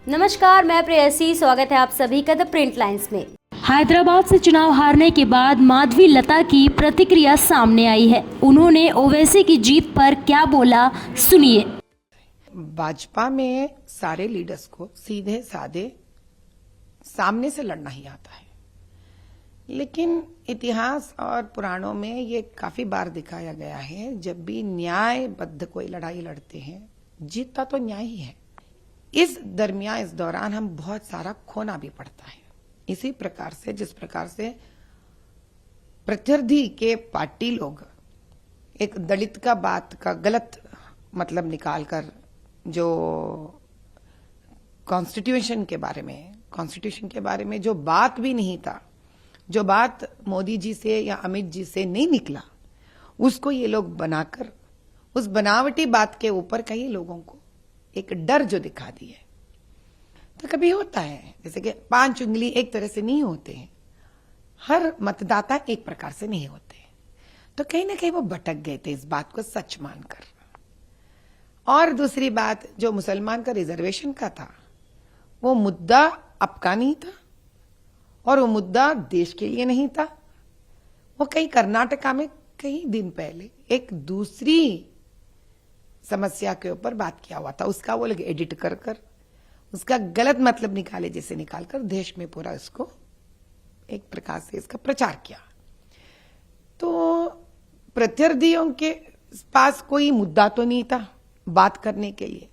नमस्कार, मैं प्रेयसी। स्वागत है आप सभी का द प्रिंट लाइन्स में। हैदराबाद से चुनाव हारने के बाद माधवी लता की प्रतिक्रिया सामने आई है। उन्होंने ओवैसी की जीत पर क्या बोला, सुनिए। भाजपा में सारे लीडर्स को सीधे साधे सामने से लड़ना ही आता है, लेकिन इतिहास और पुराणों में ये काफी बार दिखाया गया है, जब भी न्यायबद्ध कोई लड़ाई लड़ते हैं जीतता तो न्याय ही है। इस दौरान हम बहुत सारा खोना भी पड़ता है। इसी प्रकार से जिस प्रकार से प्रत्यर्थी के पार्टी लोग एक दलित का बात का गलत मतलब निकालकर जो कॉन्स्टिट्यूशन के बारे में जो बात भी नहीं था, जो बात मोदी जी से या अमित जी से नहीं निकला, उसको ये लोग बनाकर उस बनावटी बात के ऊपर कई लोगों को एक डर जो दिखा दी है। तो कभी होता है जैसे कि 5 उंगली एक तरह से नहीं होते हैं, हर मतदाता एक प्रकार से नहीं होते, तो कहीं ना कहीं वो भटक गए थे इस बात को सच मानकर। और दूसरी बात, जो मुसलमान का रिजर्वेशन का था, वो मुद्दा आपका नहीं था और वो मुद्दा देश के लिए नहीं था। वो कहीं कर्नाटका में कई दिन पहले एक दूसरी समस्या के ऊपर बात किया हुआ था, उसका वो लोग एडिट कर उसका गलत मतलब निकाले, जैसे निकालकर देश में पूरा इसको एक प्रकार से इसका प्रचार किया। तो प्रत्यर्थियों के पास कोई मुद्दा तो नहीं था बात करने के लिए,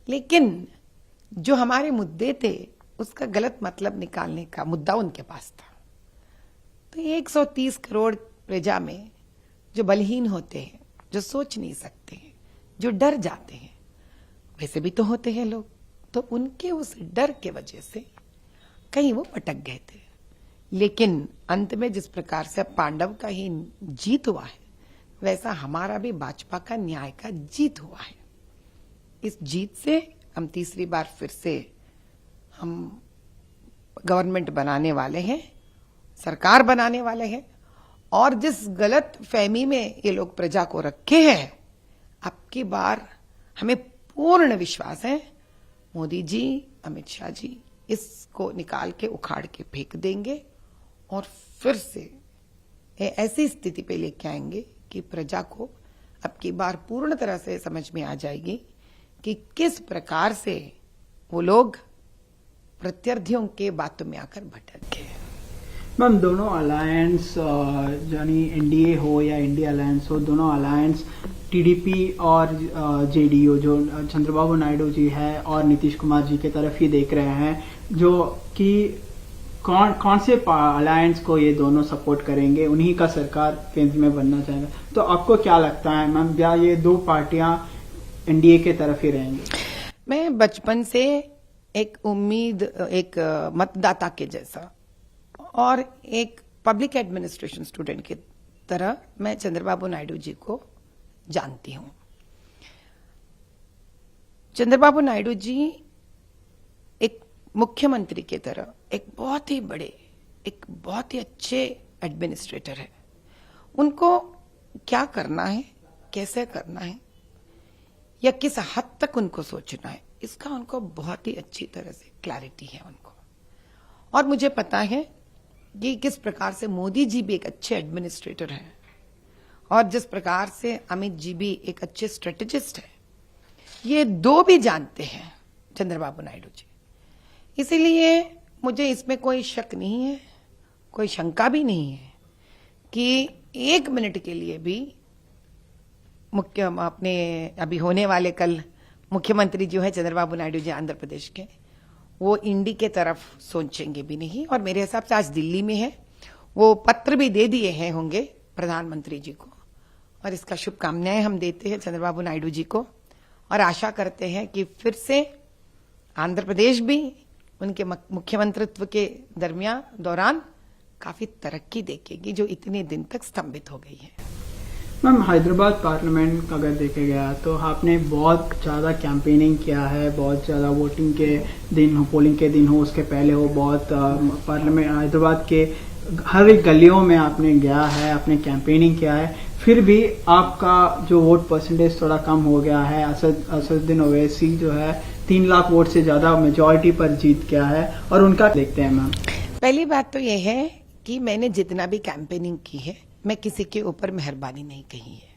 लेकिन जो हमारे मुद्दे थे उसका गलत मतलब निकालने का मुद्दा उनके पास था। तो 130 करोड़ प्रजा में जो बलहीन होते हैं, जो सोच नहीं सकते हैं, जो डर जाते हैं, वैसे भी तो होते हैं लोग, तो उनके उस डर के वजह से कहीं वो भटक गए थे। लेकिन अंत में जिस प्रकार से पांडव का ही जीत हुआ है, वैसा हमारा भी भाजपा का न्याय का जीत हुआ है। इस जीत से हम तीसरी बार फिर से हम गवर्नमेंट बनाने वाले हैं, सरकार बनाने वाले हैं। और जिस गलत फहमी में ये लोग प्रजा को रखे हैं, अब की बार हमें पूर्ण विश्वास है मोदी जी, अमित शाह जी इसको निकाल के उखाड़ के फेंक देंगे और फिर से ऐसी स्थिति पे लेके आएंगे कि प्रजा को अब की बार पूर्ण तरह से समझ में आ जाएगी कि किस प्रकार से वो लोग प्रत्यर्थियों के बातों में आकर भटक गए। मैम, दोनों अलायंस यानी एनडीए हो या इंडिया अलायंस हो, दोनों अलायंस टीडीपी और जेडीयू जो चंद्रबाबू नायडू जी है और नीतीश कुमार जी की तरफ ही देख रहे हैं, जो कि कौन से अलायंस को ये दोनों सपोर्ट करेंगे, उन्हीं का सरकार केंद्र में बनना चाहेगा। तो आपको क्या लगता है मैम, क्या ये दो पार्टियां एनडीए के तरफ ही रहेंगी? मैं बचपन से एक उम्मीद, एक मतदाता के जैसा और एक पब्लिक एडमिनिस्ट्रेशन स्टूडेंट की तरह मैं चंद्रबाबू नायडू जी को जानती हूं। चंद्रबाबू नायडू जी एक मुख्यमंत्री की तरह एक बहुत ही बड़े, एक बहुत ही अच्छे एडमिनिस्ट्रेटर है। उनको क्या करना है, कैसे करना है या किस हद तक उनको सोचना है, इसका उनको बहुत ही अच्छी तरह से क्लैरिटी है उनको। और मुझे पता है कि किस प्रकार से मोदी जी भी एक अच्छे एडमिनिस्ट्रेटर हैं और जिस प्रकार से अमित जी भी एक अच्छे स्ट्रेटेजिस्ट है, ये दो भी जानते हैं चंद्रबाबू नायडू जी। इसीलिए मुझे इसमें कोई शक नहीं है, कोई शंका भी नहीं है कि 1 मिनट के लिए भी अपने अभी होने वाले कल मुख्यमंत्री जो है चंद्रबाबू नायडू जी आंध्र प्रदेश के, वो इंडी के तरफ सोचेंगे भी नहीं। और मेरे हिसाब से आज दिल्ली में है, वो पत्र भी दे दिए हैं होंगे प्रधानमंत्री जी को, और इसका शुभकामनाएं हम देते हैं चंद्रबाबू नायडू जी को और आशा करते हैं कि फिर से आंध्र प्रदेश भी उनके मुख्यमंत्रित्व के दौरान काफी तरक्की देखेगी, जो इतने दिन तक स्तंभित हो गई है। मैम, हैदराबाद पार्लियामेंट अगर देखे गया तो आपने बहुत ज़्यादा कैंपेनिंग किया है, बहुत ज़्यादा वोटिंग के दिन हो, पोलिंग के दिन हो, उसके पहले हो, बहुत पार्लियामेंट हैदराबाद के हर एक गलियों में आपने गया है, आपने कैंपेनिंग किया है। फिर भी आपका जो वोट परसेंटेज थोड़ा कम हो गया है। असदुद्दीन ओवैसी जो है 3 लाख वोट से ज्यादा मेजॉरिटी पर जीत गया है, और उनका देखते हैं मैम। पहली बात तो यह है कि मैंने जितना भी कैंपेनिंग की है, मैं किसी के ऊपर मेहरबानी नहीं कही है।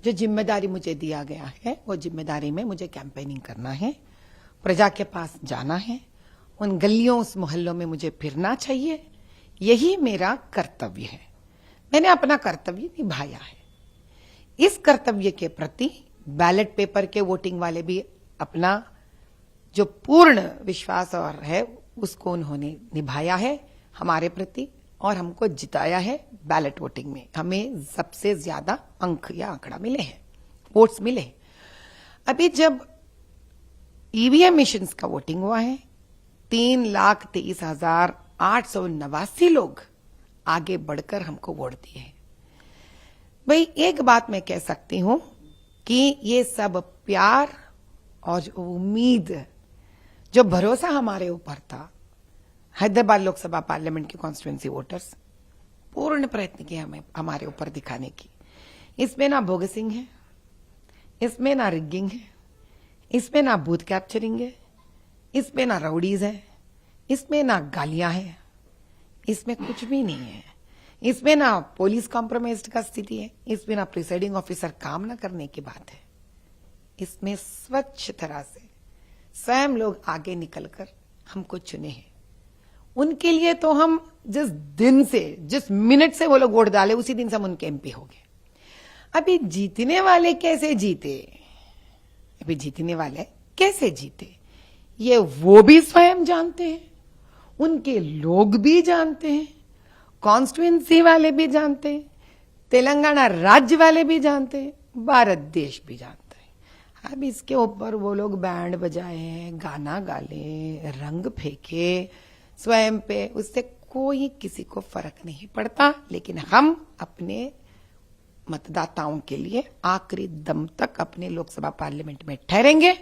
जो जिम्मेदारी मुझे दिया गया है, वो जिम्मेदारी में मुझे कैंपेनिंग करना है, प्रजा के पास जाना है, उन गलियों उस मोहल्लों में मुझे फिरना चाहिए। यही मेरा कर्तव्य है। मैंने अपना कर्तव्य निभाया है। इस कर्तव्य के प्रति बैलेट पेपर के वोटिंग वाले भी अपना जो पूर्ण विश्वास और है उसको उन्होंने निभाया है हमारे प्रति, और हमको जिताया है। बैलेट वोटिंग में हमें सबसे ज्यादा अंक या आंकड़ा मिले हैं, वोट्स मिले हैं। अभी जब ईवीएम मशीन्स का वोटिंग हुआ है, 3,23,889 लोग आगे बढ़कर हमको वोट दिए हैं। भाई एक बात मैं कह सकती हूं कि ये सब प्यार और जो उम्मीद, जो भरोसा हमारे ऊपर था, हैदराबाद लोकसभा पार्लियामेंट की कॉन्स्टिट्यूएंसी वोटर्स पूर्ण प्रयत्न किए हमें हमारे ऊपर दिखाने की। इसमें ना बोगसिंग है, इसमें ना रिगिंग है, इसमें ना बूथ कैप्चरिंग है, इसमें ना राउडीज है, इसमें ना गालियां हैं, इसमें कुछ भी नहीं है। इसमें ना पुलिस कॉम्प्रोमाइज्ड का स्थिति है, इसमें ना प्रिसाइडिंग ऑफिसर काम ना करने की बात है। इसमें स्वच्छ तरह से स्वयं लोग आगे निकलकर हमको चुने हैं। उनके लिए तो हम जिस दिन से, जिस मिनट से वो लोग वोट डाले, उसी दिन से हम उनके एमपी हो गए। अभी जीतने वाले कैसे जीते, अभी जीतने वाले कैसे जीते, ये वो भी स्वयं जानते हैं, उनके लोग भी जानते हैं, कॉन्स्टिट्यूएंसी वाले भी जानते हैं, तेलंगाना राज्य वाले भी जानते हैं, भारत देश भी जानते हैं। अब इसके ऊपर वो लोग बैंड बजाए, गाना गाले, रंग फेंके स्वयं पे, उससे कोई किसी को फर्क नहीं पड़ता। लेकिन हम अपने मतदाताओं के लिए आखिरी दम तक अपने लोकसभा पार्लियामेंट में ठहरेंगे